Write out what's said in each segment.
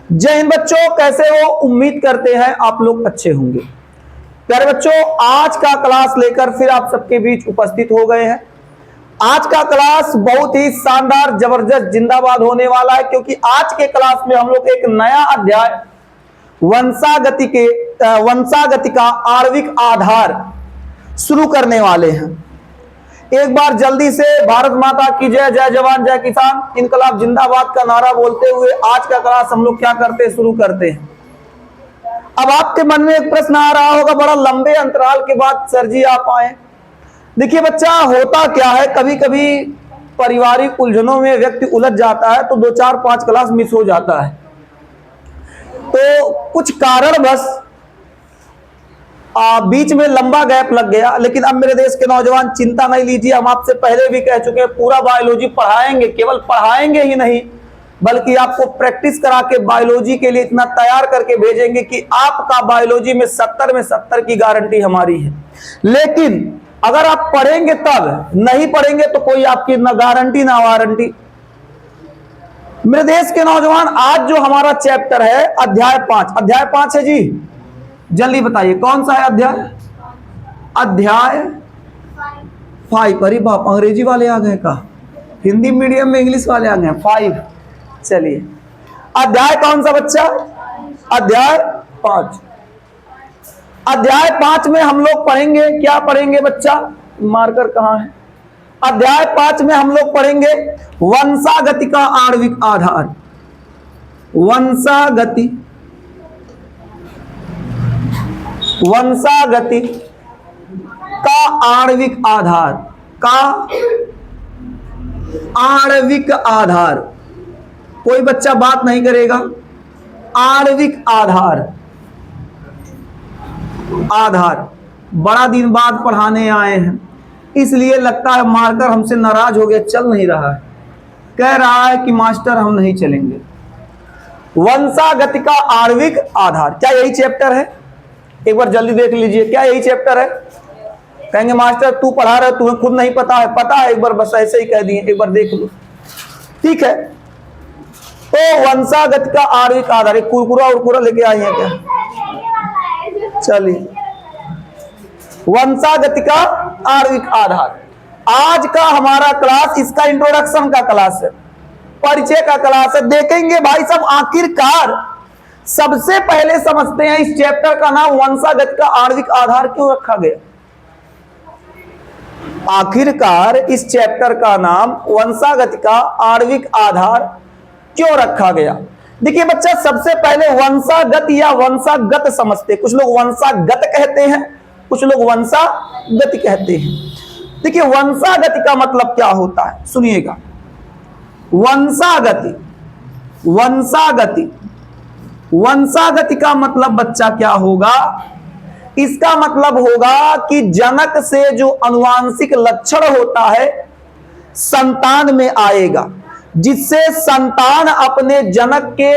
जय हिंद बच्चों, कैसे हो? उम्मीद करते हैं आप लोग अच्छे होंगे। प्यारे बच्चों, आज का क्लास लेकर फिर आप सबके बीच उपस्थित हो गए हैं। आज का क्लास बहुत ही शानदार, जबरदस्त, जिंदाबाद होने वाला है, क्योंकि आज के क्लास में हम लोग एक नया अध्याय वंशागति का आणविक आधार शुरू करने वाले हैं। एक बार जल्दी से भारत माता की जय, जय जवान जय किसान, इनकलाब जिंदाबाद का नारा बोलते हुए आज का क्लास हम लोग क्या करते हैं, शुरू करते हैं। अब आपके मन में एक प्रश्न आ रहा होगा, बड़ा लंबे अंतराल के बाद सर जी आप आए। देखिए बच्चा, होता क्या है, कभी कभी पारिवारिक उलझनों में व्यक्ति उलझ जाता है तो 2, 4, 5 क्लास मिस हो जाता है। तो कुछ कारणवश बीच में लंबा गैप लग गया, लेकिन अब मेरे देश के नौजवान चिंता नहीं लीजिए, हम आपसे पहले भी कह चुके हैं, पूरा बायोलॉजी पढ़ाएंगे। केवल पढ़ाएंगे ही नहीं, बल्कि आपको प्रैक्टिस करा के बायोलॉजी के लिए इतना तैयार करके भेजेंगे कि आपका बायोलॉजी में 70 में 70 की गारंटी हमारी है। लेकिन अगर आप पढ़ेंगे तब, नहीं पढ़ेंगे तो कोई आपकी ना गारंटी ना वारंटी। मेरे देश के नौजवान, आज जो हमारा चैप्टर है अध्याय 5, अध्याय 5 है जी, जल्दी बताइए कौन सा है अध्याय? अध्याय 5। अरे बाप, अंग्रेजी वाले आ गए का? हिंदी मीडियम में इंग्लिश वाले आ गए 5। चलिए, अध्याय कौन सा बच्चा? अध्याय 5। अध्याय 5 में हम लोग पढ़ेंगे, क्या पढ़ेंगे बच्चा? मार्कर कहां है? अध्याय 5 में हम लोग पढ़ेंगे वंशागति का आणविक आधार। वंशागति का आणविक आधार, का आणविक आधार। कोई बच्चा बात नहीं करेगा। आणविक आधार, आधार बड़ा दिन बाद पढ़ाने आए हैं, इसलिए लगता है मार्कर हमसे नाराज हो गया, चल नहीं रहा है, कह रहा है कि मास्टर हम नहीं चलेंगे। वंशागति का आणविक आधार, क्या यही चैप्टर है? एक बार जल्दी देख लीजिए, क्या यही चैप्टर है? कहेंगे मास्टर तू पढ़ा रहे, तुम्हें खुद नहीं पता है। पता है, एक बार बस ऐसे ही कह दिए, एक बार देख लो, ठीक है। तो वंशागति का आणविक आधार, एक कुरकुरा उरकुरा लेके आई है क्या? चलिए, वंशागति का आणविक आधार आज का हमारा क्लास, इसका इंट्रोडक्शन का क्लास है, परिचय का क्लास है। देखेंगे भाई सब, आखिरकार सबसे पहले समझते हैं इस चैप्टर का नाम वंशागति का आणविक आधार क्यों रखा गया। आखिरकार इस चैप्टर का नाम वंशागति का आणविक आधार क्यों रखा गया? देखिए बच्चा, सबसे पहले वंशागत या वंशागत समझते। कुछ लोग वंशागत कहते हैं, कुछ लोग वंशागति कहते हैं। देखिए वंशागति का मतलब क्या होता है, सुनिएगा। वंशागति, वंशागति, वंशागति का मतलब बच्चा क्या होगा? इसका मतलब होगा कि जनक से जो अनुवांशिक लक्षण होता है संतान में आएगा, जिससे संतान अपने जनक के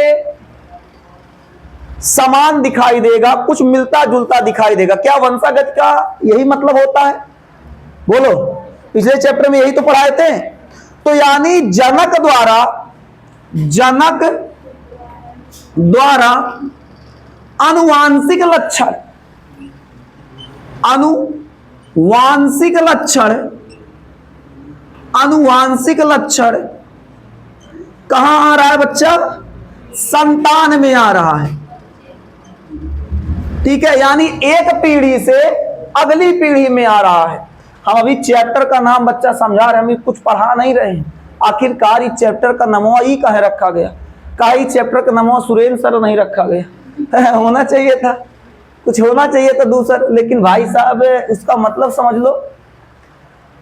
समान दिखाई देगा, कुछ मिलता जुलता दिखाई देगा। क्या वंशागति का यही मतलब होता है? बोलो, पिछले चैप्टर में यही तो पढ़ाए थे। तो यानी जनक द्वारा अनुवांशिक लक्षण, अनुवांशिक लक्षण, अनुवांशिक लक्षण कहां आ रहा है बच्चा? संतान में आ रहा है, ठीक है। यानी एक पीढ़ी से अगली पीढ़ी में आ रहा है। हम अभी चैप्टर का नाम बच्चा समझा रहे हैं, हम कुछ पढ़ा नहीं रहे हैं। आखिरकार इस चैप्टर का नमवा ही कहे रखा गया? काई चैप्टर का नमवा सुरेंद्र सर नहीं रखा गया? होना चाहिए था, कुछ होना चाहिए था दूसरा, लेकिन भाई साहब उसका मतलब समझ लो।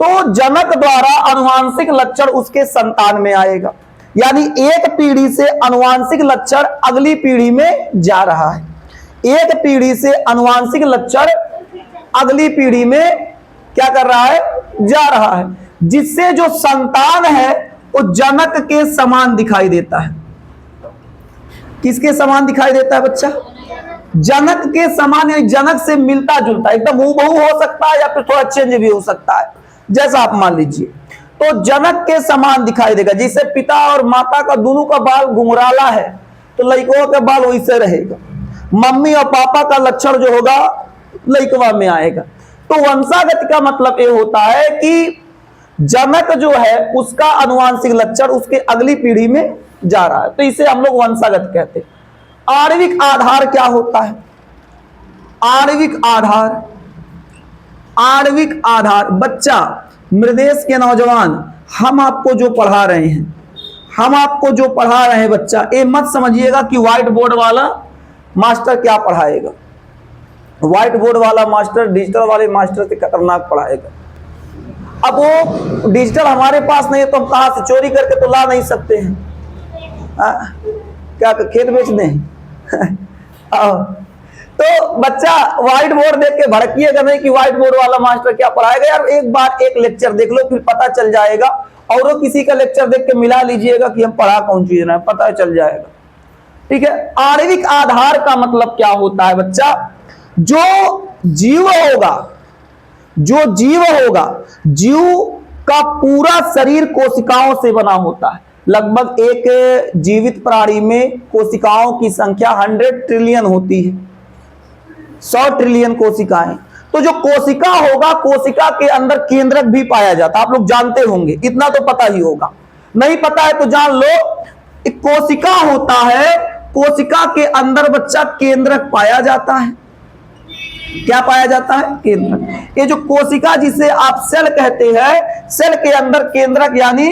तो जनक द्वारा अनुवांशिक लक्षण उसके संतान में आएगा, यानी एक पीढ़ी से अनुवांशिक लक्षण अगली पीढ़ी में जा रहा है। एक पीढ़ी से अनुवांशिक लक्षण अगली पीढ़ी में क्या कर रहा है? जा रहा है, जिससे जो संतान है वो जनक के समान दिखाई देता है। किसके समान दिखाई देता है बच्चा? जनक के समान, यानी जनक से मिलता जुलता, एकदम हूबहू हो सकता है या फिर थोड़ा चेंज भी हो सकता है, जैसा आप मान लीजिए। तो जनक के समान दिखाई देगा। जिसे पिता और माता का दोनों का बाल घुंघराला है तो लड़कों का बाल वैसे रहेगा, मम्मी और पापा का लक्षण जो होगा लड़कवा में आएगा। तो वंशागत का मतलब ये होता है कि जनक जो है उसका अनुवांशिक लक्षण उसके अगली पीढ़ी में जा रहा है, तो इसे हम लोग वंशागत कहते हैं। आणविक आधार क्या होता है? आणविक आधार, आणविक आधार बच्चा, मृदेश के नौजवान, हम आपको जो पढ़ा रहे हैं, हम आपको जो पढ़ा रहे हैं बच्चा, ये मत समझिएगा कि व्हाइट बोर्ड वाला मास्टर क्या पढ़ाएगा। व्हाइट बोर्ड वाला मास्टर डिजिटल वाले मास्टर से खतरनाक पढ़ाएगा। अब वो डिजिटल हमारे पास नहीं है तो हम कहां से चोरी करके तो ला नहीं सकते हैं। क्या खेत बेच दें? तो बच्चा व्हाइट बोर्ड देख के भड़किएगा नहीं कि व्हाइट बोर्ड वाला मास्टर क्या पढ़ाएगा। यार एक बार एक लेक्चर देख लो फिर पता चल जाएगा, और वो किसी का लेक्चर देख के मिला लीजिएगा कि हम पढ़ा कौन चीज ना, पता चल जाएगा। ठीक है। आणविक आधार का मतलब क्या होता है बच्चा? जो जीव होगा, जो जीव होगा, जीव का पूरा शरीर कोशिकाओं से बना होता है। लगभग एक जीवित प्राणी में कोशिकाओं की संख्या 100 ट्रिलियन होती है, 100 ट्रिलियन कोशिकाएं। तो जो कोशिका होगा, कोशिका के अंदर केंद्रक भी पाया जाता है। आप लोग जानते होंगे, इतना तो पता ही होगा, नहीं पता है तो जान लो। एक कोशिका होता है, कोशिका के अंदर बच्चा केंद्रक पाया जाता है। क्या पाया जाता है? केंद्रक। ये जो कोशिका जिसे आप सेल कहते हैं, सेल के अंदर केंद्रक यानी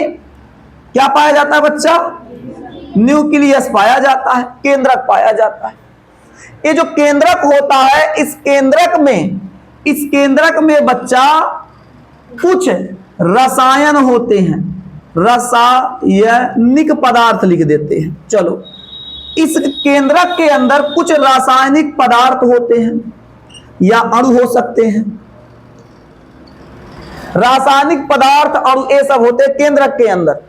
क्या पाया जाता है बच्चा? न्यूक्लियस पाया जाता है, केंद्रक पाया जाता है। ये जो केंद्रक होता है, इस केंद्रक में बच्चा कुछ रसायन होते हैं, रासायनिक पदार्थ लिख देते हैं। चलो, इस केंद्रक के अंदर कुछ रासायनिक पदार्थ होते हैं या अणु हो सकते हैं। रासायनिक पदार्थ अणु ये सब होते हैं केंद्रक के अंदर।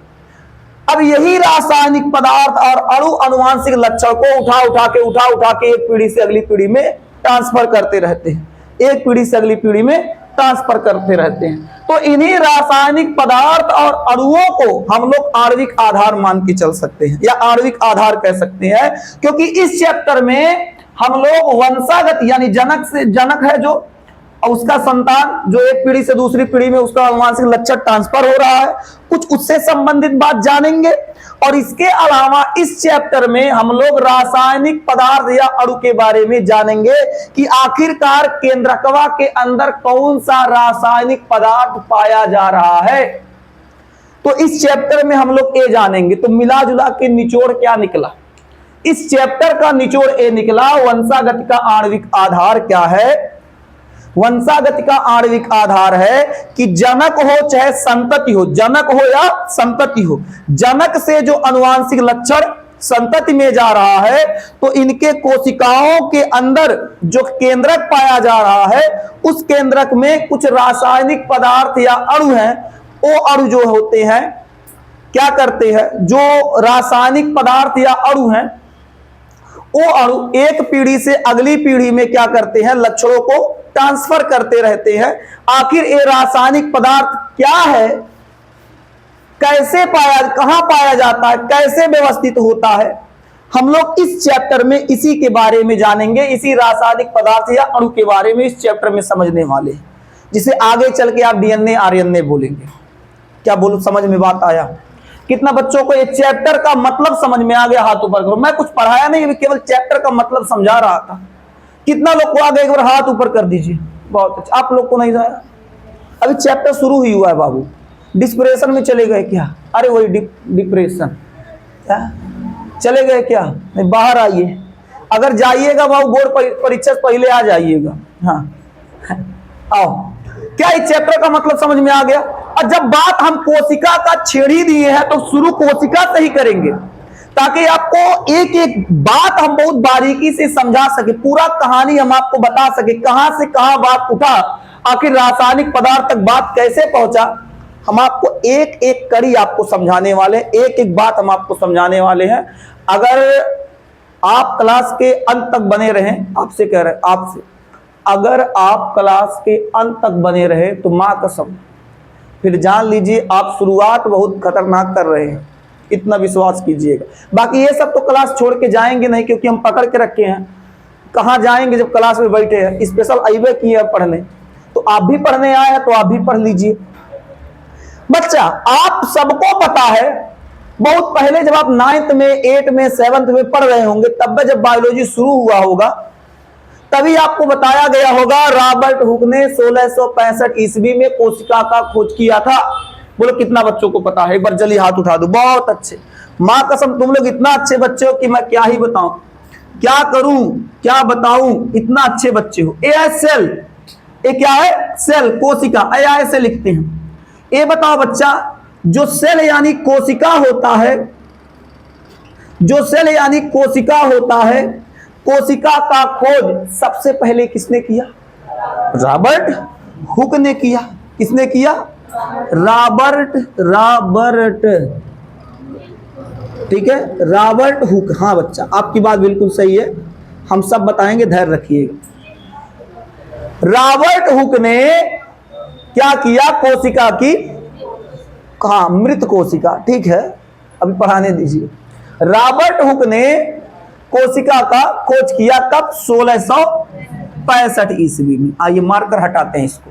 अब यही रासायनिक पदार्थ और अणु अनुवांशिक लक्षण को उठा उठा के एक पीढ़ी से अगली पीढ़ी में ट्रांसफर करते रहते हैं, एक पीढ़ी से अगली पीढ़ी में ट्रांसफर करते रहते हैं। तो इन्हीं रासायनिक पदार्थ और अणुओं को हम लोग आणविक आधार मान के चल सकते हैं या आणविक आधार कह सकते हैं, क्योंकि इस चैप्टर में हम लोग वंशागत यानी जनक है जो उसका संतान जो एक पीढ़ी से दूसरी पीढ़ी में उसका अनुवांशिक लक्षण ट्रांसफर हो रहा है, कुछ उससे संबंधित बात जानेंगे। और इसके अलावा इस चैप्टर में हम लोग रासायनिक पदार्थ या अणु के बारे में जानेंगे कि आखिरकार केंद्रकवा के अंदर कौन सा रासायनिक पदार्थ पाया जा रहा है। तो इस चैप्टर में हम लोग ये जानेंगे। तो मिला जुला के निचोड़ क्या निकला? इस चैप्टर का निचोड़ ये निकला, वंशागत का आणविक आधार क्या है? वंशागत का आणविक आधार है कि जनक हो चाहे संतति हो, जनक हो या संतति हो, जनक से जो अनुवांशिक लक्षण संतति में जा रहा है, तो इनके कोशिकाओं के अंदर जो केंद्रक पाया जा रहा है, उस केंद्रक में कुछ रासायनिक पदार्थ या अणु हैं। वो अणु जो होते हैं क्या करते हैं? जो रासायनिक पदार्थ या अणु हैं, वो अणु एक पीढ़ी से अगली पीढ़ी में क्या करते हैं? लक्षणों को ट्रांसफर करते रहते हैं। आखिर ये रासायनिक पदार्थ क्या है, कैसे कहां पाया जाता है, कैसे व्यवस्थित होता है, हम लोग इस चैप्टर में इसी के बारे में जानेंगे। इसी रासायनिक पदार्थ या अणु के बारे में इस चैप्टर में समझने वाले हैं, जिसे आगे चल के आप डीएनए आरएनए बोलेंगे। क्या बोलो, समझ में बात आया? कितना बच्चों को ये चैप्टर का मतलब समझ में आ गया? हाथ ऊपर करो। मैं कुछ पढ़ाया नहीं, केवल चैप्टर का मतलब समझा रहा था। कितना लोग को आ गए? एक बार हाथ ऊपर कर दीजिए। बहुत अच्छा। आप लोग को नहीं आया? अभी चैप्टर शुरू ही हुआ है बाबू। डिस्प्रेशन में चले गए क्या? अरे वही डिप्रेशन क्या चले गए क्या? नहीं, बाहर आइए। अगर जाइएगा बाबू बोर्ड परीक्षा से पहले आ जाइएगा। हाँ आओ। क्या इस चैप्टर का मतलब समझ में आ गया? और जब बात हम कोशिका का छेड़ ही दिए हैं तो शुरू कोशिका से ही करेंगे, ताकि आपको एक एक बात हम बहुत बारीकी से समझा सके, पूरा कहानी हम आपको बता सके, कहां से कहां बात उठा, आखिर रासायनिक पदार्थ तक बात कैसे पहुंचा। हम आपको एक एक कड़ी आपको समझाने वाले, एक एक बात हम आपको समझाने वाले हैं। अगर आप क्लास के अंत तक बने रहें, आपसे कह रहे आपसे, अगर आप क्लास के अंत तक बने रहे तो मां कसम फिर जान लीजिए आप शुरुआत बहुत खतरनाक कर रहे हैं। इतना विश्वास कीजिएगा। बाकी ये सब तो क्लास छोड़ के जाएंगे नहीं, क्योंकि हम पकड़ के रखे हैं। कहाँ जाएंगे जब क्लास में बैठे हैं, स्पेशल आइबे किए हैं पढ़ने, तो आप भी पढ़ने आए हैं तो आप भी पढ़ लीजिए। बच्चा आप सबको पता है, बहुत पहले जब आप 9th में 8th में 7th में पढ़ रहे होंगे, तब जब बायोलॉजी शुरू हुआ होगा तभी आपको बताया गया होगा रॉबर्ट हुक ने 1665 ईस्वी में कोशिका का खोज किया था। बोलो कितना बच्चों को पता है? एक बार जल्दी हाथ उठा दो। बहुत अच्छे, मां कसम तुम लोग इतना अच्छे बच्चे हो कि मैं क्या ही बताऊं, क्या करूं, क्या बताऊं, इतना अच्छे बच्चे हो। ए है सेल, ए क्या है? सेल, कोशिका, ए ऐसे लिखते हैं। ये बताओ बच्चा, जो सेल यानी कोशिका होता है, जो सेल यानी कोशिका होता है, कोशिका का खोज सबसे पहले किसने किया? रॉबर्ट हुक ने किया। किसने किया? रॉबर्ट, ठीक है, रॉबर्ट हुक। हाँ बच्चा आपकी बात बिल्कुल सही है, हम सब बताएंगे, धैर्य रखिएगा। रॉबर्ट हुक ने क्या किया? कोशिका की, हाँ मृत कोशिका, ठीक है, अभी पढ़ाने दीजिए। रॉबर्ट हुक ने कोशिका का खोज किया कब? 1665 ईस्वी में। आइए मार्कर हटाते हैं इसको।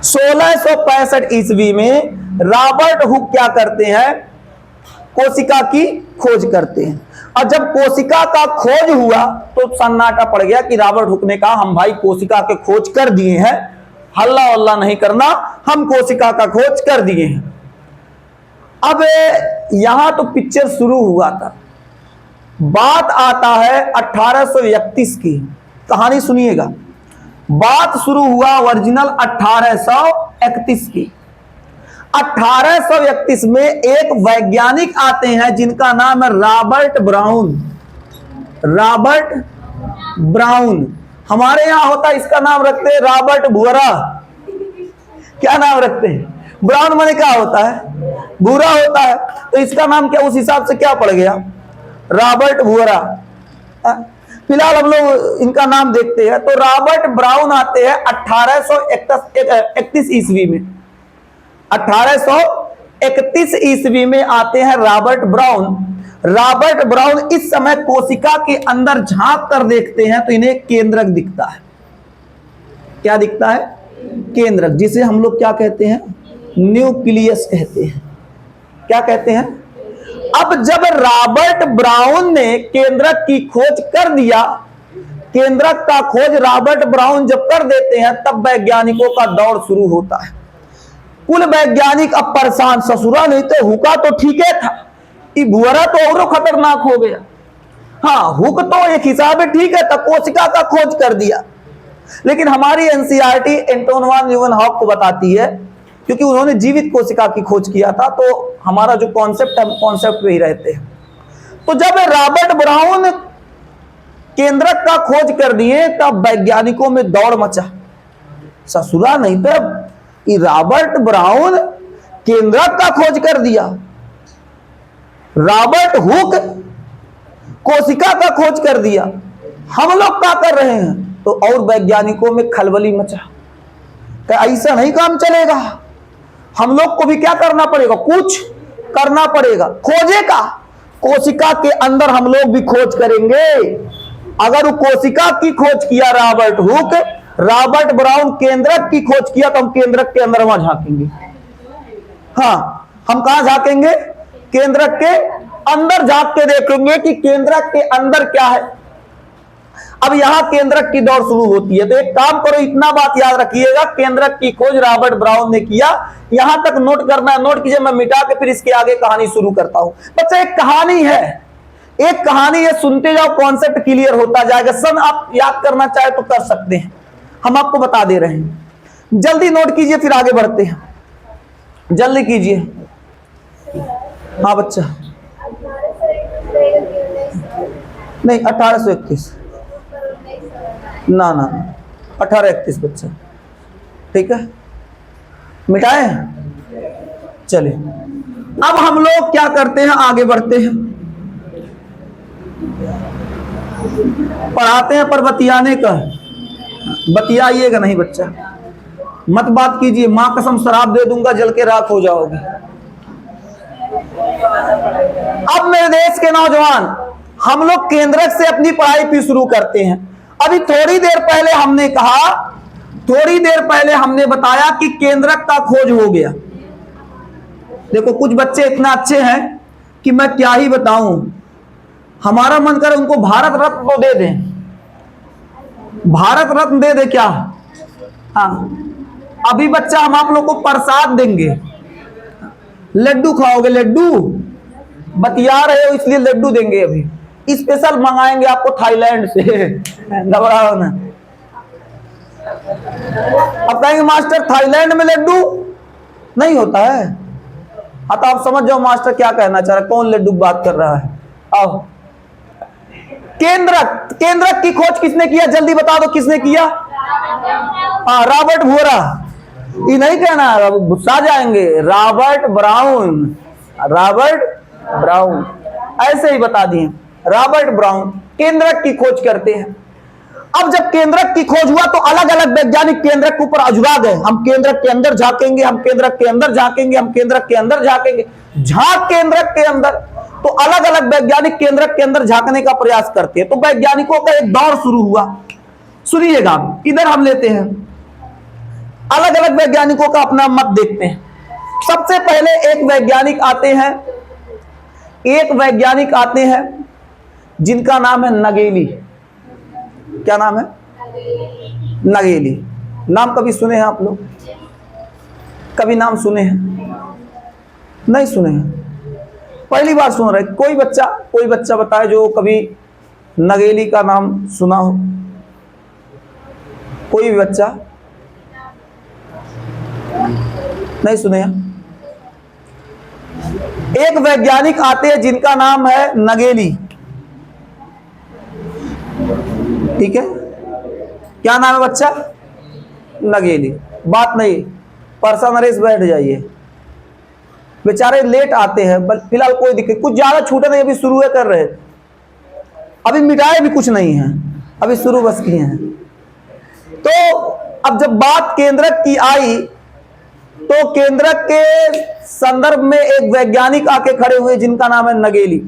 1665 ईस्वी में रॉबर्ट हुक क्या करते हैं? कोशिका की खोज करते हैं। और जब कोशिका का खोज हुआ तो सन्नाटा पड़ गया कि रॉबर्ट हुक ने कहा हम भाई कोशिका के खोज कर दिए हैं, हल्ला वल्ला नहीं करना, हम कोशिका का खोज कर दिए हैं। अब यहां तो पिक्चर शुरू हुआ था, बात आता है 1831 की। कहानी सुनिएगा, बात शुरू हुआ ओरिजिनल 1831 की। 1831 में एक वैज्ञानिक आते हैं जिनका नाम है रॉबर्ट ब्राउन। रॉबर्ट ब्राउन, हमारे यहां होता है इसका नाम रखते हैं रॉबर्ट भुअरा। क्या नाम रखते हैं? ब्राउन माने क्या होता है? भूरा होता है, तो इसका नाम क्या उस हिसाब से क्या पड़ गया? रॉबर्ट भुअरा। फिलहाल हम लोग इनका नाम देखते हैं। तो रॉबर्ट ब्राउन आते हैं 1831 ईस्वी में। 1831 ईस्वी में आते हैं रॉबर्ट ब्राउन। रॉबर्ट ब्राउन इस समय कोशिका के अंदर झांक कर देखते हैं तो इन्हें केंद्रक दिखता है। क्या दिखता है? केंद्रक, जिसे हम लोग क्या कहते हैं? न्यूक्लियस कहते हैं। क्या कहते हैं? अब जब रॉबर्ट ब्राउन ने केंद्रक की खोज कर दिया, केंद्रक का खोज रॉबर्ट ब्राउन जब कर देते हैं, तब वैज्ञानिकों का दौर शुरू होता है। कुल वैज्ञानिक अब परेशान, ससुरा नहीं तो हुका तो ठीक है था, ये भुअरा तो और खतरनाक हो गया। हाँ हुक तो एक हिसाब है ठीक है, तब कोशिका का खोज कर दिया, लेकिन हमारी एनसीईआरटी एंटोन वान ल्यूवेनहॉक को बताती है, क्योंकि उन्होंने जीवित कोशिका की खोज किया था, तो हमारा जो कॉन्सेप्ट है कॉन्सेप्ट पे ही रहते हैं। तो जब रॉबर्ट ब्राउन केंद्रक का खोज कर दिए तब वैज्ञानिकों में दौड़ मचा। ससुरा नहीं तो ये रॉबर्ट ब्राउन केंद्रक का खोज कर दिया, रॉबर्ट हुक कोशिका का खोज कर दिया, हम लोग क्या कर रहे हैं? तो और वैज्ञानिकों में खलबली मचा। ऐसा नहीं काम चलेगा, हम लोग को भी क्या करना पड़ेगा? कुछ करना पड़ेगा, खोजेगा। कोशिका के अंदर हम लोग भी खोज करेंगे। अगर वो कोशिका की खोज किया रॉबर्ट हुक, रॉबर्ट ब्राउन केंद्रक की खोज किया, तो हम केंद्रक के अंदर वहां झांकेंगे। हाँ हम कहां झांकेंगे? केंद्रक के अंदर झांक के देखेंगे कि केंद्रक के अंदर क्या है। अब यहां केंद्रक की दौड़ शुरू होती है। तो एक काम करो, इतना बात याद रखिएगा, केंद्रक की खोज रॉबर्ट ब्राउन ने किया। यहां तक नोट करना है, नोट कीजिए, मैं मिटा के फिर इसके आगे कहानी शुरू करता हूं। बच्चा एक कहानी है, एक कहानी है, सुनते जाओ, कॉन्सेप्ट क्लियर होता जाएगा। सन आप याद करना चाहे तो कर सकते हैं, हम आपको बता दे रहे हैं। जल्दी नोट कीजिए, फिर आगे बढ़ते हैं, जल्दी कीजिए। हाँ बच्चा, नहीं 1831 ना 1831 बच्चा, ठीक है, मिटाए। चलिए अब हम लोग क्या करते हैं, आगे बढ़ते हैं, पढ़ाते हैं, पर बतियाने का बतियाइएगा नहीं बच्चा, मत बात कीजिए, मां कसम शराब दे दूंगा, जल के राख हो जाओगे। अब मेरे देश के नौजवान, हम लोग केंद्रक से अपनी पढ़ाई भी शुरू करते हैं। अभी थोड़ी देर पहले हमने बताया कि केंद्रक का खोज हो गया। देखो कुछ बच्चे इतना अच्छे हैं कि मैं क्या ही बताऊं, हमारा मन करे उनको भारत रत्न तो दे दें, भारत रत्न दे दे क्या। हाँ, अभी बच्चा हम आप लोग को प्रसाद देंगे, लड्डू खाओगे, लड्डू बतिया रहे हो इसलिए लड्डू देंगे। अभी स्पेशल मंगाएंगे आपको थाईलैंड से, घबराओ ना। अब कहेंगे मास्टर थाईलैंड में लड्डू नहीं होता है। हाँ तो आप समझ जाओ मास्टर क्या कहना चाह रहा है, कौन लड्डू बात कर रहा है। आओ, केंद्रक की खोज किसने किया, जल्दी बता दो किसने किया। हाँ, रॉबर्ट बोरा। ये नहीं कहना, गुस्सा जाएंगे। रॉबर्ट ब्राउन, ऐसे ही बता दिए। रॉबर्ट ब्राउन केंद्रक की खोज करते हैं। अब जब केंद्रक की खोज हुआ तो अलग अलग वैज्ञानिक केंद्रक के ऊपर अजुरा गए। हम केंद्रक के अंदर झांकेंगे, हम केंद्रक के अंदर झांकेंगे, हम केंद्रक के अंदर झांकेंगे। झांक केंद्रक के अंदर तो अलग अलग वैज्ञानिक केंद्रक के अंदर झांकने का प्रयास करते हैं। तो वैज्ञानिकों का एक दौर शुरू हुआ। सुनिएगा, इधर हम लेते हैं, अलग अलग वैज्ञानिकों का अपना मत देखते हैं। सबसे पहले एक वैज्ञानिक आते हैं जिनका नाम है नगेली। क्या नाम है? नगेली। नाम कभी सुने हैं आप लोग? कभी नाम सुने हैं? नहीं सुने हैं, पहली बार सुन रहे। कोई बच्चा बताए जो कभी नगेली का नाम सुना हो। कोई भी बच्चा नहीं सुने हैं? एक वैज्ञानिक आते हैं जिनका नाम है नगेली। ठीक है, क्या नाम है बच्चा? नगेली। बात नहीं, परसा नरेश बैठ जाइए, बेचारे लेट आते हैं, फिलहाल कोई दिक्कत, कुछ ज्यादा छूटे नहीं, अभी शुरू कर रहे, अभी मिटाए भी कुछ नहीं है, अभी शुरू बस किए हैं। तो अब जब बात केंद्रक की आई तो केंद्रक के संदर्भ में एक वैज्ञानिक आके खड़े हुए जिनका नाम है नगेली।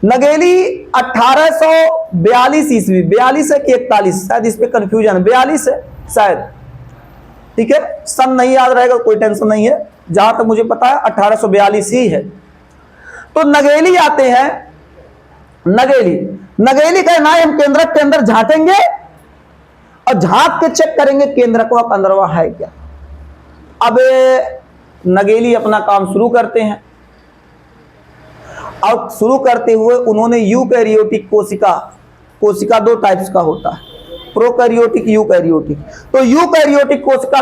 नगेली 1842 ईस्वी, 42 है कि 41, शायद इस पे कंफ्यूजन, 42 है शायद। ठीक है, सन नहीं याद रहेगा, कोई टेंशन नहीं है, जहां तक मुझे पता है 1842 ही है। तो नगेली आते हैं। नगेली का ना हम केंद्रक के अंदर झांकेंगे और झांक के चेक करेंगे केंद्रक का अंदरवा है क्या। अब नगेली अपना काम शुरू करते हैं और शुरू करते हुए उन्होंने यूकैरियोटिक कोशिका दो टाइप्स का होता है, प्रोकैरियोटिक, यूकैरियोटिक। तो यूकैरियोटिक कोशिका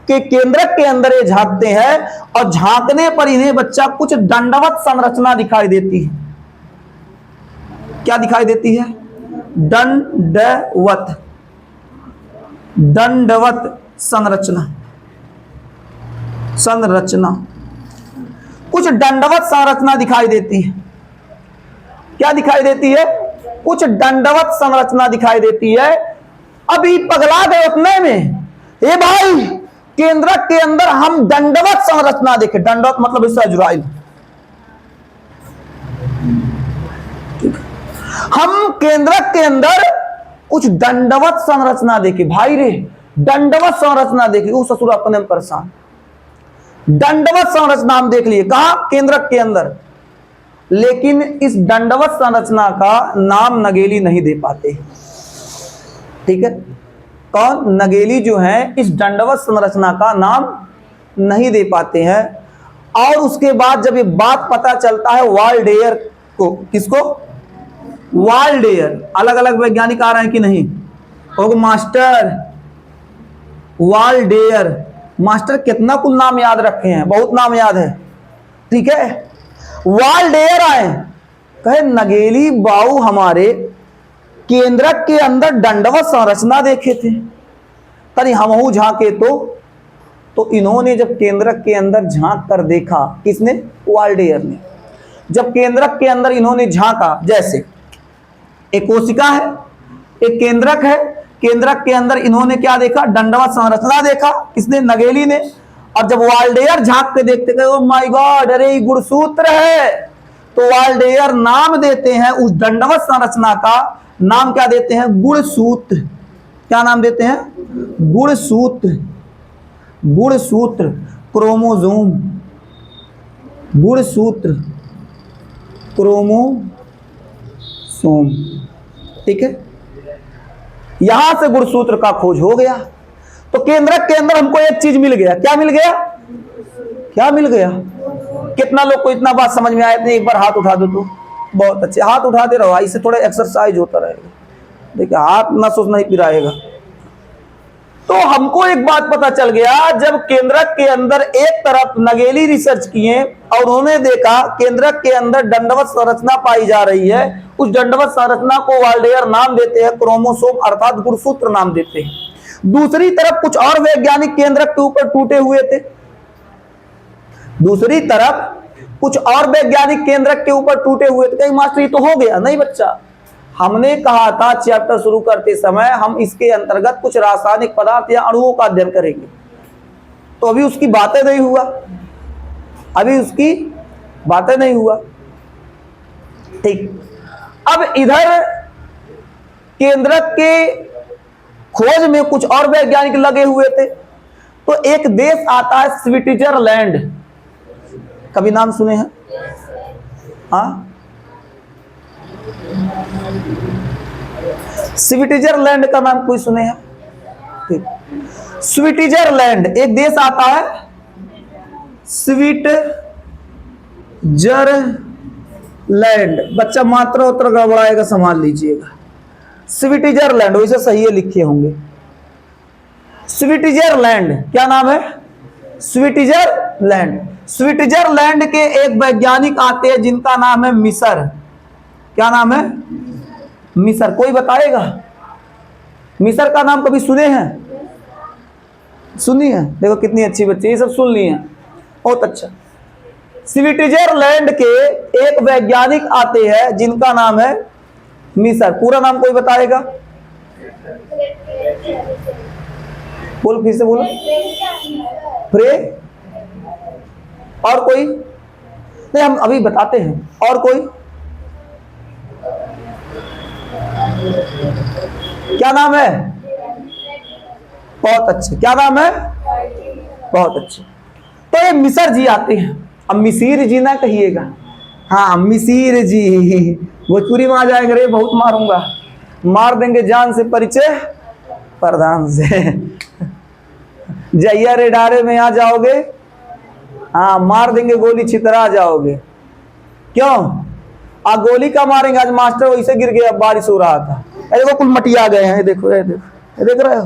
के केंद्रक के अंदर ये झांकते हैं और झांकने पर इन्हें बच्चा कुछ दंडवत संरचना दिखाई देती है। क्या दिखाई देती है? दंडवत संरचना कुछ दंडवत संरचना दिखाई देती है। क्या दिखाई देती है? कुछ दंडवत संरचना दिखाई देती है। अभी पगला गए उतने में, ए भाई केंद्रक के अंदर हम दंडवत संरचना देखे। दंडवत मतलब इससे अजुराइल। हम केंद्रक के अंदर कुछ दंडवत संरचना देखे। भाई रे, दंडवत संरचना देखे, वो ससुर अपने में परेशान। दंडवत संरचना हम देख लिए, कहा? केंद्रक के अंदर। लेकिन इस दंडवत संरचना का नाम नगेली नहीं दे पाते। ठीक है, कौन? नगेली जो है इस दंडवत संरचना का नाम नहीं दे पाते हैं। और उसके बाद जब ये बात पता चलता है वाल्डेयर को, किसको? वाल्डेयर। अलग अलग वैज्ञानिक आ रहे हैं कि नहीं? ओ मास्टर वाल्डेयर, मास्टर कितना कुल नाम याद रखे हैं, बहुत नाम याद है। ठीक है, वाल्डेयर आए, कहे नगेली बाऊ हमारे केंद्रक के अंदर दंडवत संरचना देखे थे, तनी हमहू झांके तो इन्होंने जब केंद्रक के अंदर झांक कर देखा, किसने? वाल्डेयर ने। जब केंद्रक के अंदर इन्होंने झांका, जैसे एक कोशिका है, एक केंद्रक है, केंद्रक के अंदर इन्होंने क्या देखा? दंडवत संरचना देखा, किसने? नगेली ने। और जब वाल्डेयर झांक के देखते हैं, ओ माय गॉड, अरे ये गुणसूत्र है, तो वाल्डेयर नाम देते हैं उस दंडवत संरचना का नाम, क्या देते हैं? गुणसूत्र। क्या नाम देते हैं? गुणसूत्र। गुणसूत्र, क्रोमोसोम, गुणसूत्र, क्रोमोसोम। ठीक है, यहां से गुणसूत्र का खोज हो गया। तो केंद्रक के अंदर हमको एक चीज मिल गया। क्या मिल गया? क्या मिल गया? कितना लोग को इतना बात समझ में आया? एक बार हाथ उठा दो तो। बहुत अच्छे, हाथ उठाते रहो, इससे थोड़ा एक्सरसाइज होता रहेगा। देखिए, हाथ ना सोच नहीं पिराएगा। तो हमको एक बात पता चल गया, जब केंद्रक के अंदर एक तरफ नगेली रिसर्च किए और उन्होंने देखा केंद्रक के अंदर दंडवत संरचना पाई जा रही है, उस दंडवत संरचना को वाल्डेयर नाम देते हैं क्रोमोसोम अर्थात गुणसूत्र नाम देते हैं। दूसरी तरफ कुछ और वैज्ञानिक केंद्रक के ऊपर टूटे हुए थे। दूसरी तरफ कुछ और वैज्ञानिक केंद्रक के ऊपर टूटे हुए थे। कहीं मास्टर ये तो हो गया? नहीं बच्चा, हमने कहा था चैप्टर शुरू करते समय हम इसके अंतर्गत कुछ रासायनिक पदार्थ या अणुओं का अध्ययन करेंगे। तो अभी उसकी बातें नहीं हुआ, अभी उसकी बातें नहीं हुआ। ठीक, अब इधर केंद्रक के खोज में कुछ और वैज्ञानिक लगे हुए थे। तो एक देश आता है स्विट्जरलैंड, कभी नाम सुने हैं? हाँ, स्विट्जरलैंड का नाम कोई सुने हैं? ठीक, स्विट्जरलैंड एक देश आता है, स्विट्जरलैंड। बच्चा मात्रा उत्तर गड़बड़ाएगा, संभाल लीजिएगा। स्विट्जरलैंड वैसे सही है, लिखे होंगे। स्विट्जरलैंड, क्या नाम है? स्विट्जरलैंड। स्विट्जरलैंड के एक वैज्ञानिक आते हैं जिनका नाम है मिसर। क्या नाम है? मिसर। कोई बताएगा? मिसर का नाम कभी सुने हैं? सुनी है? देखो कितनी अच्छी बच्ची, ये सब सुन ली है, बहुत अच्छा। स्विट्जरलैंड के एक वैज्ञानिक आते हैं जिनका नाम है मिसर। पूरा नाम कोई बताएगा? बोल, फिर से बोलो। फ्रे। और कोई? नहीं, हम अभी बताते हैं। और कोई? क्या नाम है? बहुत अच्छे। क्या नाम है? बहुत अच्छे। तो ये मिसर जी आते हैं। अब मिसिर जी ना कहिएगा, हाँ मिसिर जी। भोजपुरी में आ जाएंगे, रे बहुत मारूंगा, मार देंगे जान से परिचय प्रधान से। जैया रे डारे में आ जाओगे, हाँ मार देंगे गोली, छितरा जाओगे। क्यों? गोली का मारेंगे? आज मास्टर वैसे गिर गया, बारिश हो रहा था। अरे वो कुल मटिया गए हैं, देखो ये देखो, ये देख रहे हो?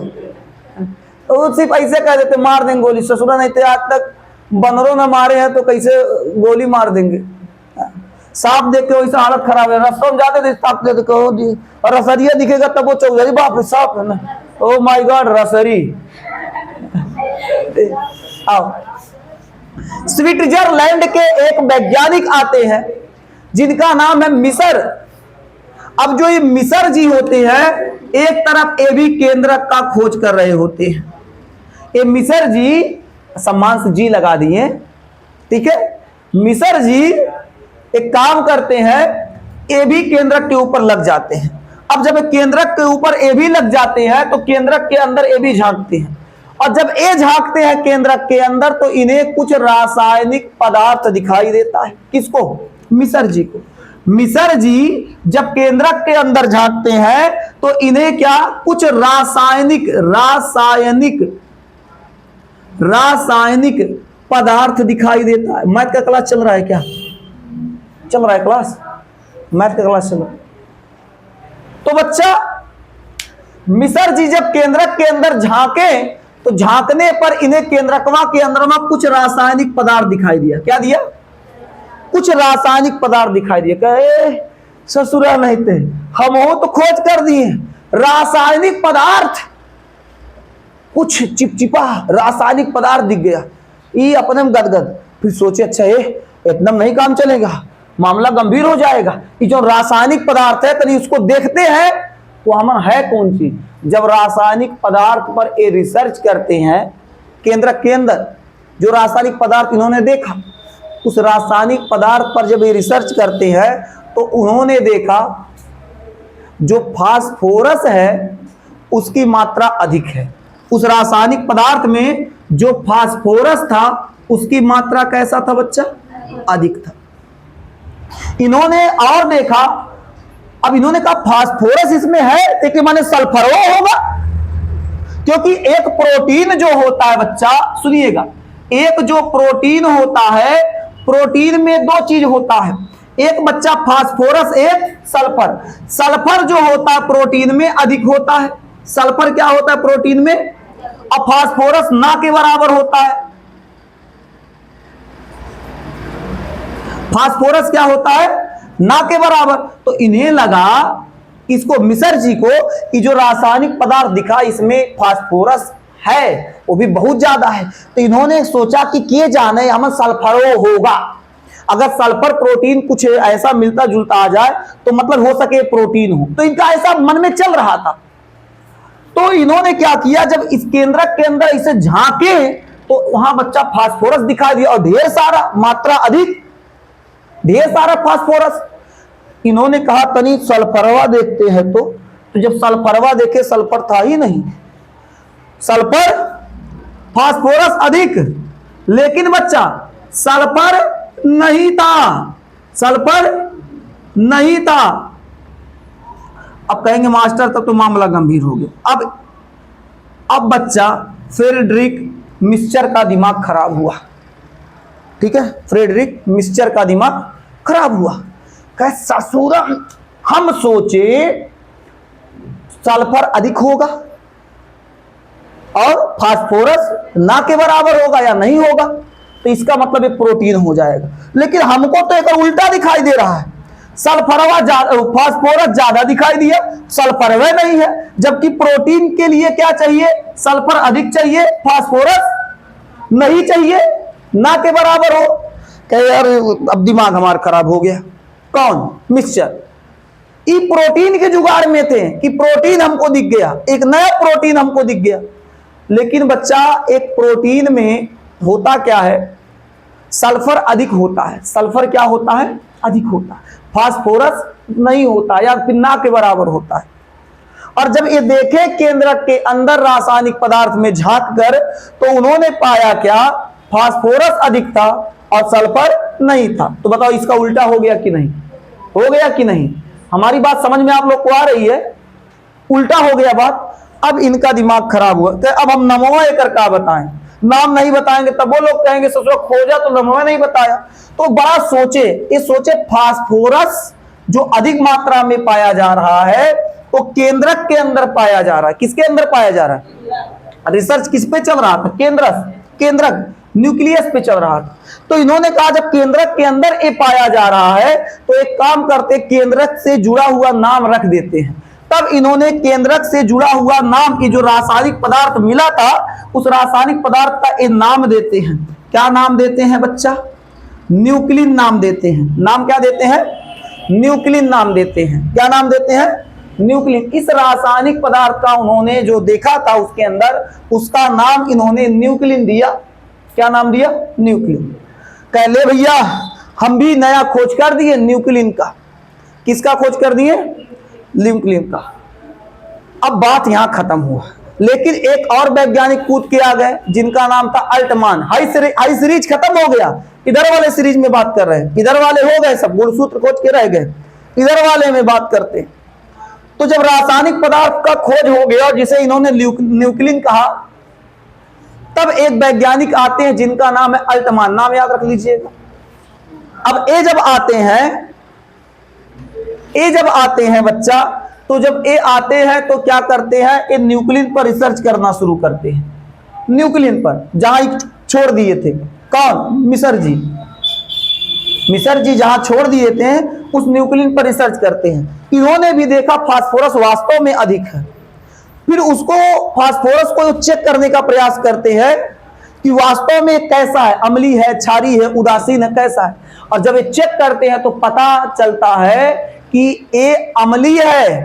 तो सिर्फ ऐसे कह देते मार देंगे गोली। ससुरा नहीं थे आज तक बनरों में मारे हैं, तो कैसे गोली मार देंगे? सांप देख के वैसा हालत खराब है। रस्तों में जाते थे, सांप देख के और रसरिया दिखेगा तब वो चौक जाए, बाप रे सांप है ना, ओ माय गॉड रसरी। आओ, स्विट्जरलैंड के एक वैज्ञानिक आते हैं जिनका नाम है मिसर। अब जो ये मिसर जी होते हैं, एक तरफ ए बी केंद्रक का खोज कर रहे होते हैं। ये मिसर जी, सम्मान से जी लगा दिए, ठीक है। मिसर जी एक काम करते हैं, ए बी केंद्रक के ऊपर लग जाते हैं। अब जब केंद्रक के ऊपर ए बी लग जाते हैं तो केंद्रक के अंदर ए बी झांकते हैं, और जब ए झांकते हैं केंद्रक के अंदर तो इन्हें कुछ रासायनिक पदार्थ दिखाई देता है। किसको? मिसर जी को। मिसर जी जब केंद्रक के अंदर झांकते हैं तो इन्हें क्या, कुछ रासायनिक पदार्थ दिखाई देता है। मैथ का क्लास चल रहा है क्या? चल रहा है क्लास, मैथ का क्लास चल रहा है। तो बच्चा, मिसर जी जब केंद्रक के अंदर झांके तो झांकने पर इन्हें केंद्रकवा के अंदर में कुछ रासायनिक पदार्थ दिखाई दिया। क्या दिया? कुछ रासायनिक पदार्थ दिखाई दिए। कहे ससुरा नहीं थे, हम हो तो खोज कर दिए, रासायनिक पदार्थ, कुछ चिपचिपा रासायनिक पदार्थ दिख गया। ये अपने में गदगद। फिर सोचे अच्छा ये एकदम नहीं काम चलेगा, मामला गंभीर हो जाएगा। ये जो रासायनिक पदार्थ है तभी उसको देखते हैं वो हम है कौन सी। जब रासायनिक पदार्थ पर ये रिसर्च करते हैं केंद्रक के अंदर, जो रासायनिक पदार्थ इन्होंने देखा, उस रासायनिक पदार्थ पर जब ये रिसर्च करते हैं तो उन्होंने देखा जो फास्फोरस है उसकी मात्रा अधिक है। उस रासायनिक पदार्थ में जो फास्फोरस था उसकी मात्रा कैसा था बच्चा? अधिक था। इन्होंने और देखा, अब इन्होंने कहा फास्फोरस इसमें है लेकिन माने सल्फर होगा, क्योंकि एक प्रोटीन जो होता है बच्चा, सुनिएगा, एक जो प्रोटीन होता है, प्रोटीन में दो चीज होता है, एक बच्चा फास्फोरस, एक सल्फर। सल्फर जो होता है प्रोटीन में अधिक होता है। सल्फर क्या होता है प्रोटीन में? और फास्फोरस ना के बराबर होता है। फास्फोरस क्या होता है? ना के बराबर। तो इन्हें लगा, इसको मिसर जी को, कि जो रासायनिक पदार्थ दिखा इसमें फास्फोरस है वो भी बहुत ज्यादा है। तो इन्होंने सोचा कि किए जाने हमें सल्फरो होगा। अगर सल्फर प्रोटीन कुछ ऐसा मिलता जुलता आ जाए तो मतलब हो सके प्रोटीन हो। तो इनका ऐसा मन में चल रहा था। तो इन्होंने क्या किया, जब इस केंद्रक के अंदर इसे झांके तो वहां बच्चा फास्फोरस दिखाई दिया, और ढेर सारा, मात्रा अधिक, ढेर सारा फास्फोरस। इन्होंने कहा तनी सल्फरवा देखते हैं। तो जब सल्फरवा देखे, सल्फर था ही नहीं। सल्फर, फास्फोरस अधिक, लेकिन बच्चा सल्फर नहीं था, सल्फर नहीं था। अब कहेंगे मास्टर तब तो मामला गंभीर हो गया। अब बच्चा फ्रेडरिक मिक्सचर का दिमाग खराब हुआ। ठीक है, फ्रेडरिक मिक्सचर का दिमाग खराब हुआ। कहे ससुरा, हम सोचे सल्फर अधिक होगा और फास्फोरस ना के बराबर होगा या नहीं होगा, तो इसका मतलब एक प्रोटीन हो जाएगा। लेकिन हमको तो एक उल्टा दिखाई दे रहा है, सल्फरवा फास्फोरस ज्यादा दिखाई दिया, सल्फर वह नहीं है। जबकि प्रोटीन के लिए क्या चाहिए? सल्फर अधिक चाहिए, फास्फोरस नहीं चाहिए, ना के बराबर हो। कहे यार अब दिमाग हमारा खराब हो गया। कौन? मिक्सचर। ये प्रोटीन के जुगाड़ में थे कि प्रोटीन हमको दिख गया, एक नया प्रोटीन हमको दिख गया। लेकिन बच्चा एक प्रोटीन में होता क्या है? सल्फर अधिक होता है। सल्फर क्या होता है? अधिक होता है। फास्फोरस नहीं होता या फिर ना के बराबर होता है। और जब ये देखे केंद्रक के अंदर रासायनिक पदार्थ में झांक कर, तो उन्होंने पाया क्या? फास्फोरस अधिक था और सल्फर नहीं था। तो बताओ इसका उल्टा हो गया कि नहीं? हो गया कि नहीं? हमारी बात समझ में आप लोग को आ रही है? उल्टा हो गया बात। अब इनका दिमाग खराब हुआ। तो अब हम नमवा एकर का बताएं? नाम नहीं बताएंगे तब वो लोग कहेंगे ससुर खोजा तो नमवा नहीं बताया। तो बड़ा सोचे, ये सोचे फास्फोरस जो अधिक मात्रा में पाया जा रहा है वो केंद्रक के अंदर पाया जा रहा है। किसके अंदर पाया जा रहा है? रिसर्च किस पे चल रहा था? केंद्रक, न्यूक्लियस पे चल रहा था। तो इन्होंने कहा जब केंद्रक के अंदर ये पाया जा रहा है तो एक काम करते, केंद्रक से जुड़ा हुआ नाम रख देते हैं। तब इन्होंने केंद्रक से जुड़ा हुआ नाम की जो रासायनिक पदार्थ मिला था उस रासायनिक पदार्थ का एक नाम देते हैं। क्या नाम देते हैं बच्चा? न्यूक्लिन नाम देते हैं। नाम क्या देते हैं? न्यूक्लिन नाम देते हैं। क्या नाम देते हैं? न्यूक्लिन। इस रासायनिक पदार्थ का उन्होंने जो देखा था उसके अंदर, उसका नाम इन्होंने न्यूक्लिन दिया। क्या नाम दिया? न्यूक्लिन। कह ले भैया हम भी नया खोज कर दिए न्यूक्लिन का। किसका खोज कर दिए? न्यूक्लिन का। अब बात यहां खत्म हुआ। लेकिन एक और वैज्ञानिक कूद के आ गए जिनका नाम था अल्टमान। हाई सीरीज खत्म हो गया, इधर वाले सीरीज में बात कर रहे हैं। इधर वाले हो गए सब, गुणसूत्र खोज के रह गए, इधर वाले में बात करते। तो जब रासायनिक पदार्थ का खोज हो गया जिसे इन्होंने न्यूक्लिन कहा, तब एक वैज्ञानिक आते हैं जिनका नाम है अल्टमान। नाम याद रख लीजिएगा। अब ये जब आते हैं बच्चा, तो जब ये आते हैं तो क्या करते हैं? ये न्यूक्लिन पर रिसर्च करना शुरू करते हैं। न्यूक्लिन पर जहां छोड़ दिए थे। कौन? मिसर जी जहां छोड़ दिए थे उस न्यूक्लिन पर रिसर्च करते हैं। इन्होंने भी देखा फास्फोरस वास्तव में अधिक है। फिर उसको, फास्फोरस को चेक करने का प्रयास करते हैं कि वास्तव में कैसा है, अम्लीय है, क्षारीय है, उदासीन है, कैसा है। और जब ये चेक करते हैं तो पता चलता है कि ये अम्लीय है।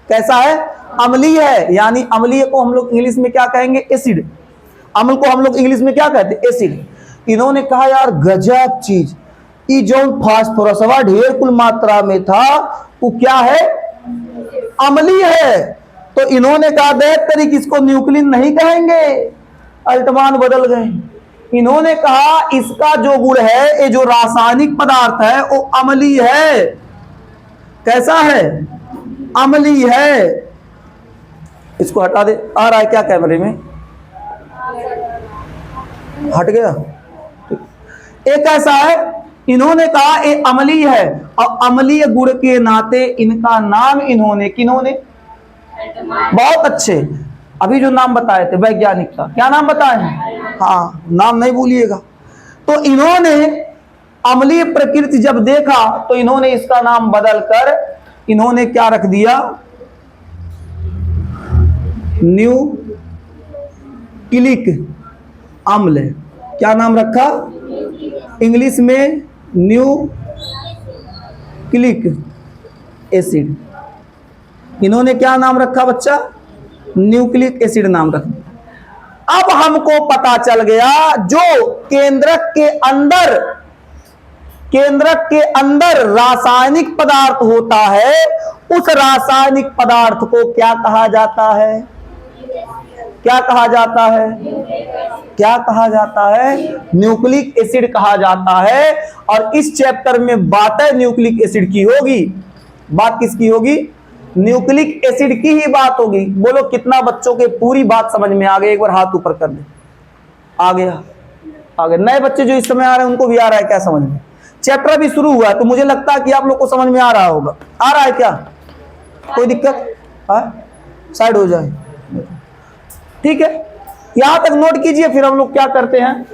कैसा है? अम्लीय है। यानी अम्लीय को हम लोग इंग्लिश में क्या कहेंगे? एसिड। अम्ल को हम लोग इंग्लिश में क्या कहते हैं? एसिड। इन्होंने कहा यार गजब चीज, ये जो फास्फोरसवा ढेर कुल मात्रा में था वो क्या है? अम्लीय है। तो इन्होंने कहा देख तरीके इसको न्यूक्लिन नहीं कहेंगे, अल्टमान बदल गए। इन्होंने कहा इसका जो गुण है, ये जो रासायनिक पदार्थ है वो अम्लीय है। कैसा है? अम्लीय है। इसको हटा दे। आ रहा है क्या कैमरे में? हट गया। एक ऐसा है, इन्होंने कहा ये अम्लीय है और अम्लीय गुण के नाते इनका नाम इन्होंने, किन्होंने? बहुत अच्छे। अभी जो नाम बताए थे वैज्ञानिक का, क्या नाम बताए हैं? हाँ, नाम नहीं भूलिएगा। तो इन्होंने अम्लीय प्रकृति जब देखा तो इन्होंने इसका नाम बदलकर इन्होंने क्या रख दिया? न्यूक्लिक अम्ल। क्या नाम रखा? इंग्लिश में न्यूक्लिक एसिड। इन्होंने क्या नाम रखा बच्चा? न्यूक्लिक एसिड नाम रखा। अब हमको पता चल गया जो केंद्रक के अंदर रासायनिक पदार्थ होता है, उस रासायनिक पदार्थ को क्या कहा जाता है? क्या कहा जाता है? क्या कहा जाता है? न्यूक्लिक एसिड कहा जाता है। और इस चैप्टर में बात है न्यूक्लिक एसिड की होगी। बात किसकी होगी? न्यूक्लिक एसिड की ही बात होगी। बोलो कितना बच्चों के पूरी बात समझ में आ गई? एक बार हाथ ऊपर कर दे। आ गया? आ गया। नए बच्चे जो इस समय आ रहे हैं उनको भी आ रहा है क्या समझ में? चैप्टर भी शुरू हुआ है तो मुझे लगता है कि आप लोग को समझ में आ रहा होगा। आ रहा है क्या? कोई दिक्कत? साइड हो जाए। ठीक है, यहां तक नोट कीजिए, फिर हम लोग क्या करते हैं,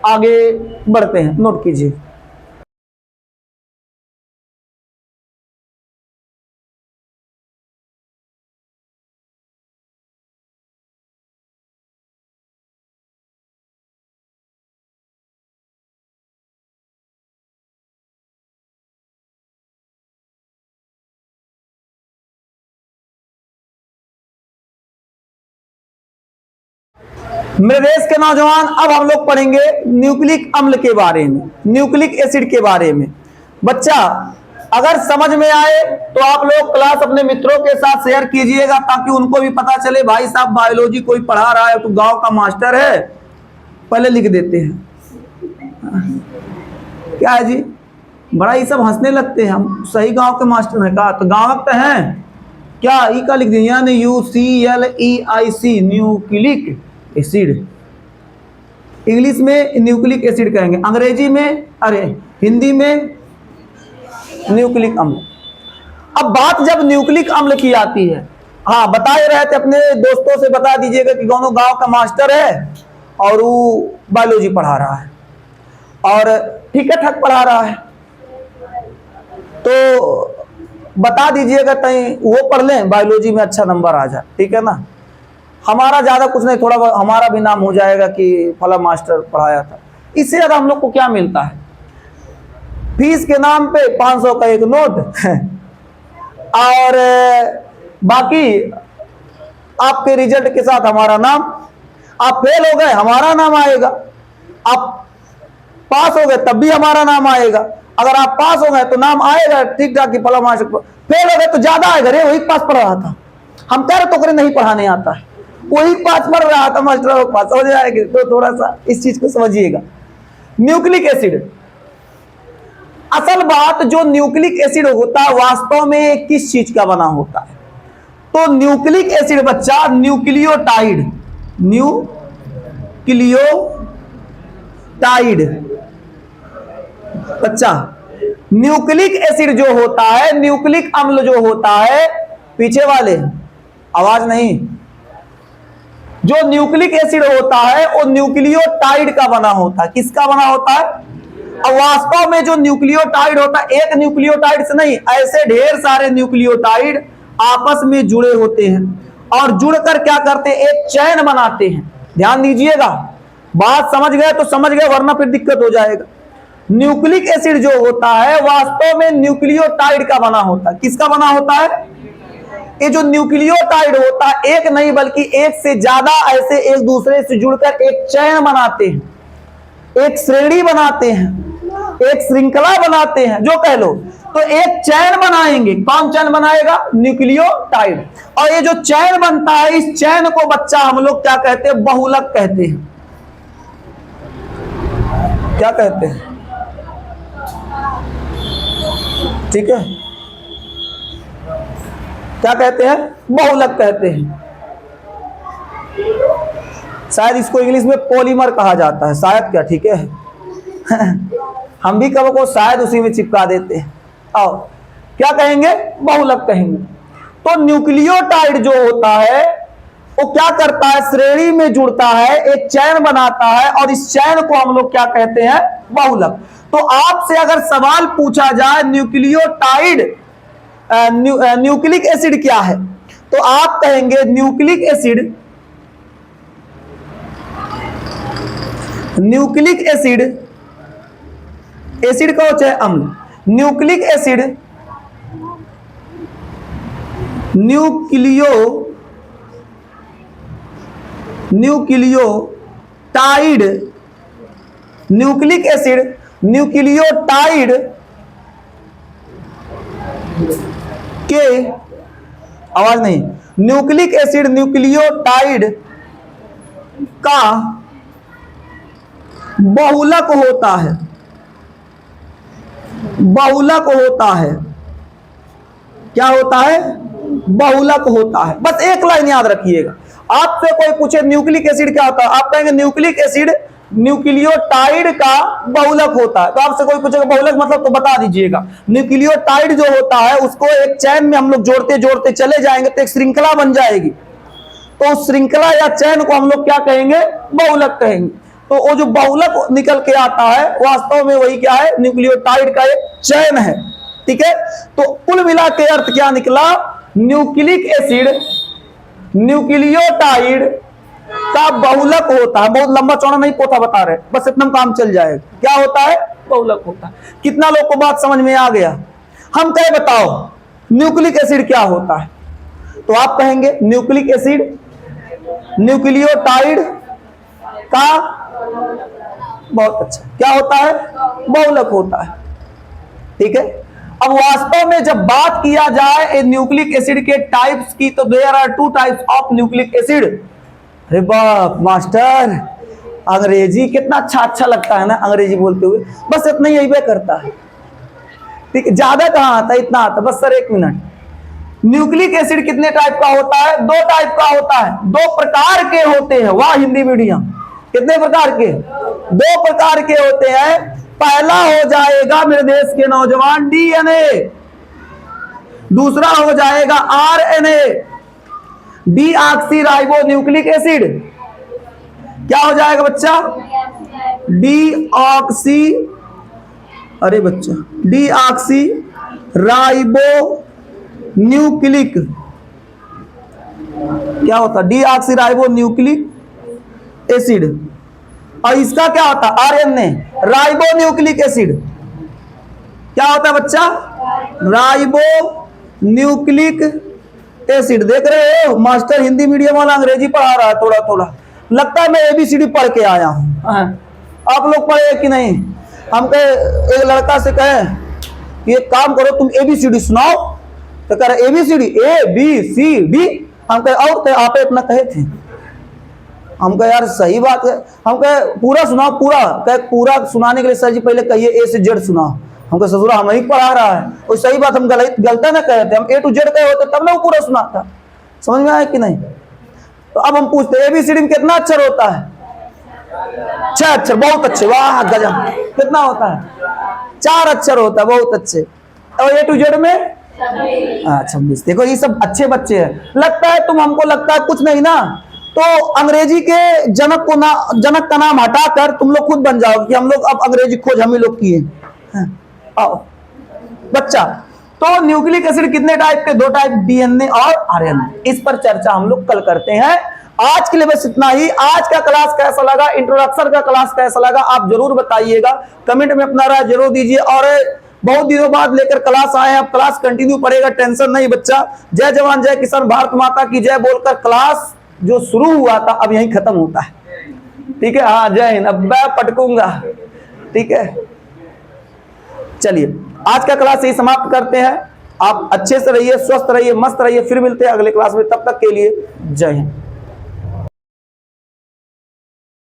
आगे बढ़ते हैं। नोट कीजिए। मेरे देश के नौजवान, अब हम लोग पढ़ेंगे न्यूक्लिक अम्ल के बारे में, न्यूक्लिक एसिड के बारे में। बच्चा अगर समझ में आए तो आप लोग क्लास अपने मित्रों के साथ शेयर कीजिएगा ताकि उनको भी पता चले भाई साहब बायोलॉजी कोई पढ़ा रहा है तो गांव का मास्टर है। पहले लिख देते हैं। क्या है जी? बड़ा ये सब हंसने लगते हैं। हम सही गांव के मास्टर हैं का? तो गांव के हैं क्या? ई का लिख दिया, यानी UCLEIC, न्यूक्लिक एसिड। इंग्लिश में न्यूक्लिक एसिड कहेंगे, अंग्रेजी में, अरे हिंदी में न्यूक्लिक अम्ल। अब बात जब न्यूक्लिक अम्ल की आती है, हाँ बताए रहे थे अपने दोस्तों से, बता दीजिएगा कि दोनों गांव का मास्टर है और वो बायोलॉजी पढ़ा रहा है और ठीक है ठाक पढ़ा रहा है, तो बता दीजिएगा कहीं वो पढ़ लें, बायोलॉजी में अच्छा नंबर आ जाए। ठीक है ना? हमारा ज्यादा कुछ नहीं, थोड़ा हमारा भी नाम हो जाएगा कि फला मास्टर पढ़ाया था। इससे ज्यादा हम लोग को क्या मिलता है? फीस के नाम पे 500 का एक नोट और बाकी आपके रिजल्ट के साथ हमारा नाम। आप फेल हो गए हमारा नाम आएगा, आप पास हो गए तब भी हमारा नाम आएगा। अगर आप पास हो गए तो नाम आएगा ठीक ठाक कि फला मास्टर, फेल हो गए तो ज्यादा आएगा, रे वही पास पढ़ रहा था, हम कह रहे तो करे नहीं पढ़ाने आता है, वही पास पढ़ रहा था मास्टर, पास हो जाएगा। तो थोड़ा सा इस चीज को समझिएगा। न्यूक्लिक एसिड, असल बात जो न्यूक्लिक एसिड होता है वास्तव में किस चीज का बना होता है? तो न्यूक्लिक एसिड बच्चा न्यूक्लियोटाइड, न्यूक्लियोटाइड बच्चा, न्यूक्लिक एसिड जो होता है, न्यूक्लिक अम्ल जो होता है, पीछे वाले आवाज नहीं, जो न्यूक्लिक एसिड होता है वो न्यूक्लियोटाइड का बना होता है। किसका बना होता है? अब वास्तव में जो न्यूक्लियोटाइड होता है, एक न्यूक्लियोटाइड से नहीं, ऐसे ढेर सारे न्यूक्लियोटाइड आपस में जुड़े होते हैं और जुड़कर क्या करते हैं? एक चैन बनाते हैं। ध्यान दीजिएगा, बात समझ गए तो समझ गए, वरना फिर दिक्कत हो जाएगा। न्यूक्लिक एसिड जो होता है वास्तव में न्यूक्लियोटाइड का बना होता है। किसका बना होता है? ये जो न्यूक्लियोटाइड होता है, एक नहीं बल्कि एक से ज्यादा ऐसे एक दूसरे से जुड़कर एक चैन बनाते हैं, एक श्रेणी बनाते हैं, एक श्रृंखला बनाते हैं, जो कह लो। तो एक चैन बनाएंगे। कौन चैन बनाएगा? न्यूक्लियोटाइड। और ये जो चैन बनता है, इस चैन को बच्चा हम लोग क्या कहते हैं? बहुलक कहते हैं। क्या कहते हैं? ठीक है, क्या कहते हैं? बहुलक कहते हैं। शायद इसको इंग्लिश में पॉलीमर कहा जाता है, शायद। क्या ठीक है हम भी कब को शायद उसी में चिपका देते हैं। आओ, क्या कहेंगे? बहुलक कहेंगे। तो न्यूक्लियोटाइड जो होता है वो क्या करता है? श्रेणी में जुड़ता है, एक चैन बनाता है, और इस चैन को हम लोग क्या कहते हैं? बहुलक। तो आपसे अगर सवाल पूछा जाए न्यूक्लियोटाइड न्यूक्लिक एसिड क्या है, तो आप कहेंगे nucleic acid, nucleic acid, acid का चाहे अम्ल, nucleic acid nucleotide, nucleic acid nucleotide के, आवाज नहीं, न्यूक्लिक एसिड न्यूक्लियोटाइड का बहुलक होता है, बहुलक होता है। क्या होता है? बहुलक होता है। बस एक लाइन याद रखिएगा। आपसे कोई पूछे न्यूक्लिक एसिड क्या होता है, आप कहेंगे न्यूक्लिक एसिड न्यूक्लियोटाइड का बहुलक होता है। तो आपसे कोई पूछेगा बहुलक मतलब, तो बता दीजिएगा। न्यूक्लियोटाइड जो होता है उसको एक चैन में हम लोग जोड़ते जोड़ते चले जाएंगे तो एक श्रृंखला बन जाएगी। तो उस श्रृंखला या चैन को हम लोग क्या कहेंगे? बहुलक कहेंगे। तो वो जो बहुलक निकल के आता है वास्तव में वही क्या है? न्यूक्लियोटाइड का एक चैन है। ठीक है, तो कुल मिला के अर्थ क्या निकला? न्यूक्लिक एसिड न्यूक्लियोटाइड का बहुलक होता है। बहुत लंबा चौड़ा नहीं पोथा बता रहे, बस इतना काम चल जाएगा। क्या होता है? बहुलक होता है। कितना लोग को बात समझ में आ गया? हम कहे बताओ न्यूक्लिक एसिड क्या होता है, तो आप कहेंगे न्यूक्लिक एसिड न्यूक्लियोटाइड का, बहुत अच्छा, क्या होता है? बहुलक होता है। ठीक है, अब वास्तव में जब बात किया जाए न्यूक्लिक एसिड के टाइप्स की, तो there are 2 types of nucleic acid. अरे बाप मास्टर, अंग्रेजी कितना अच्छा लगता है ना अंग्रेजी बोलते हुए। बस इतना ही यही करता है। ठीक है, ज्यादा कहाँ आता है? इतना आता। बस सर 1 मिनट। न्यूक्लिक एसिड कितने टाइप का होता है? 2 टाइप का होता है, 2 प्रकार के होते हैं। वाह हिंदी मीडियम, कितने प्रकार के? 2 प्रकार के होते हैं। पहला हो जाएगा मेरे देश के नौजवान डीएनए, दूसरा हो जाएगा आरएनए, डीऑक्सी न्यूक्लिक एसिड। क्या हो जाएगा बच्चा? डीऑक्सी, अरे बच्चा, डीऑक्सी राइबो न्यूक्लिक, क्या होता? Deoxy ribo nucleic acid. और इसका क्या होता? RNA ribo nucleic acid. क्या होता है बच्चा? Ribo nucleic acid. देख रहे हो मास्टर हिंदी मीडियम वाला अंग्रेजी पढ़ा रहा है थोड़ा थोड़ा। लगता है मैं एबीसीडी पढ़ के आया हूं। आप लोग पढ़े कि नहीं? हम कहे, एक लड़का से कहे ये काम करो तुम एबीसीडी सुनाओ, तो कह रहे A B C D A B C D. हम कहे और तो आप इतना कहे थे। हम कहे यार सही बात है। हम कहे पूरा सुनाओ, पूरा। कहे पूरा सुनाने के लिए सर जी पहले कहिए ए से जेड सुनाओ। हम कहे ससुरा हम ही पढ़ा रहा है, और सही बात हम गलता ना कहे थे, हम ए टू जेड कहे होते तब ना वो पूरा सुनाता। समझ में आया कि नहीं? तो अब हम पूछते एबीसीडी में कितना अक्षर होता है? 6 अक्षर। बहुत अच्छे, वाह गजब। कितना होता है? 4 अक्षर होता है। बहुत अच्छे। और ए टू जेड में 26। देखो ये सब अच्छे बच्चे हैं। लगता है तुम, हमको लगता है कुछ नहीं ना, तो अंग्रेजी के जनक का नाम हटाकर तुम लोग खुद बन जाओ कि हम लोग अब अंग्रेजी खोज हम ही लोग किए। आओ बच्चा, तो न्यूक्लिक एसिड कितने टाइप के? 2 टाइप, डीएनए और आरएनए। इस पर चर्चा हम लोग कल करते हैं। आज के लिए बस इतना ही। आज का क्लास कैसा लगा, इंट्रोडक्शन का क्लास कैसा लगा, आप जरूर बताइएगा। कमेंट में अपना राय जरूर दीजिए। और बहुत दिनों बाद लेकर क्लास आए हैं, अब क्लास कंटिन्यू पड़ेगा, टेंशन नहीं बच्चा। जय जवान जय किसान, भारत माता की जय बोलकर क्लास जो शुरू हुआ था अब यहीं खत्म होता है। ठीक है, हाँ जय हिंद। अब मैं पटकूंगा, ठीक है। चलिए आज का क्लास यही समाप्त करते हैं। आप अच्छे से रहिए, स्वस्थ रहिए, मस्त रहिए, फिर मिलते हैं अगले क्लास में। तब तक के लिए जय हिंद।